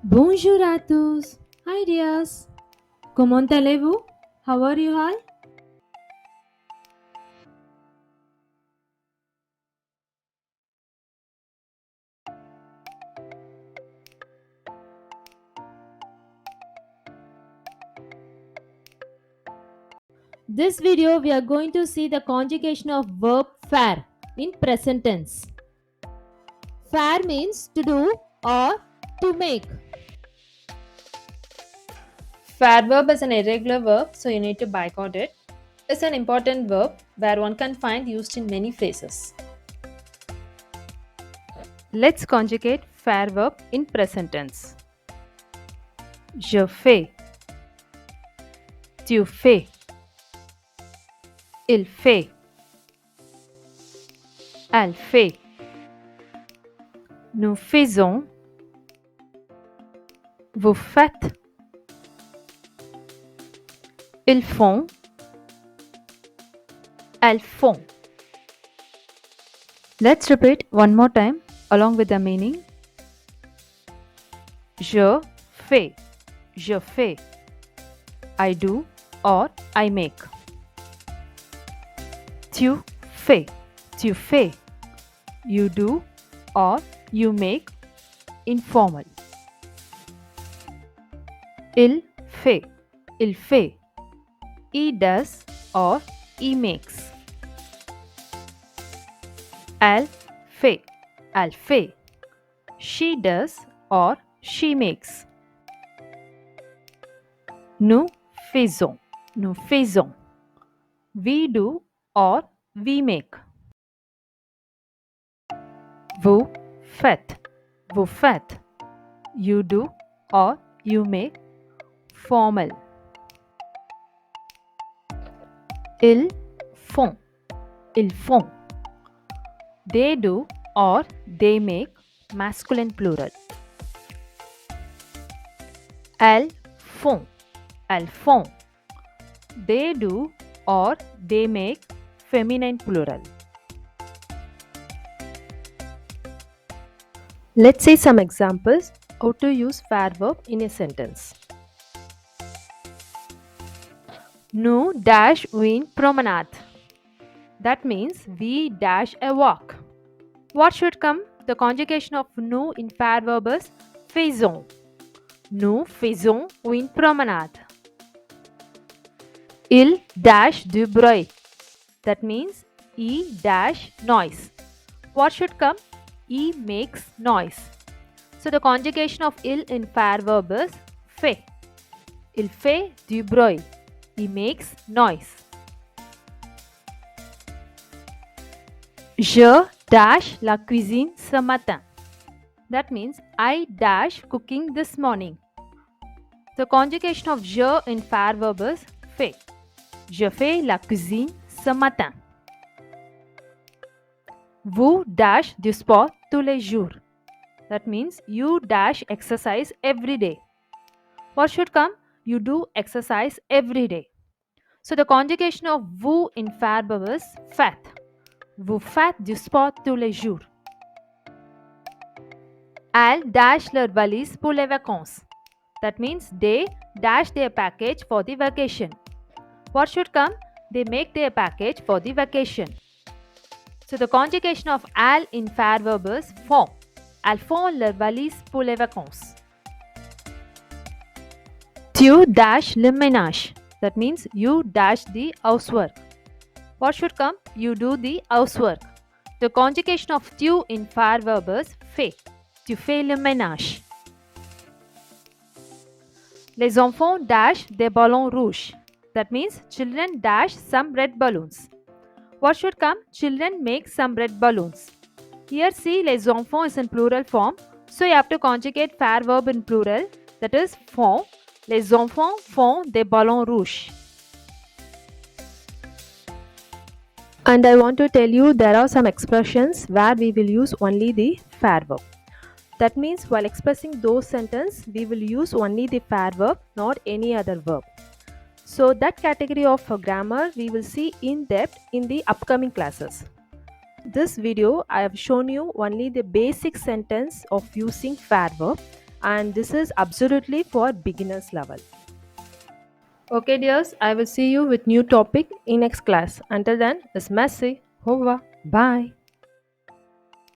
Bonjour à tous. Hi dears. Comment allez-vous? How are you all? This video we are going to see the conjugation of verb faire in present tense. Faire means to do or to make. Faire verb is an irregular verb, so you need to boycott it. It's an important verb where one can find used in many phrases. Let's conjugate faire verb in present tense. Je fais. Tu fais. Il fait. Elle fait. Nous faisons. Vous faites. Ils font. Elles font. Let's repeat one more time along with the meaning. Je fais. Je fais. I do or I make. Tu fais. Tu fais. You do or you make. Informal. Il fait. Il fait. He does or he makes. Elle fait. Elle fait. She does or she makes. Nous faisons. Nous faisons. We do or we make. Vous faites. Vous faites. You do or you make. Formal. Ils font. Ils font. They do or they make. Masculine plural. Elles font. Elles font. They do or they make. Feminine plural. Let's see some examples how to use faire verb in a sentence. Nous dash une promenade. That means we dash a walk. What should come? The conjugation of nous in faire verb is faisons. Nous faisons une promenade. Il dash du bruit. That means he dash noise. What should come? He makes noise. So the conjugation of il in faire verb is fait. Il fait du bruit. He makes noise. Je dash la cuisine ce matin. That means I dash cooking this morning. The conjugation of je in faire verb is fait. Je fais la cuisine ce matin. Vous dash du sport tous les jours. That means you dash exercise every day. What should come? You do exercise every day. So the conjugation of vous in faire verb is faites. Vous faites du sport tous les jours. Elles dash leur valise pour les vacances. That means they dash their package for the vacation. What should come? They make their package for the vacation. So the conjugation of elles in faire verb is font. Elles font leur valise pour les vacances. Tu dash le ménage. That means you dash the housework. What should come? You do the housework. The conjugation of tu in faire verb is fait. Tu fais le ménage. Les enfants dash des ballons rouges. That means children dash some red balloons. What should come? Children make some red balloons. Here see les enfants is in plural form. So you have to conjugate faire verb in plural. That is font. Les enfants font des ballons rouges. And I want to tell you there are some expressions where we will use only the faire verb. That means while expressing those sentences, we will use only the faire verb, not any other verb. So that category of grammar we will see in depth in the upcoming classes. This video I have shown you only the basic sentence of using faire verb. and this is absolutely for beginners level. Okay dears, I will see you with new topic in next class. Until then, it's messy. Over. Bye.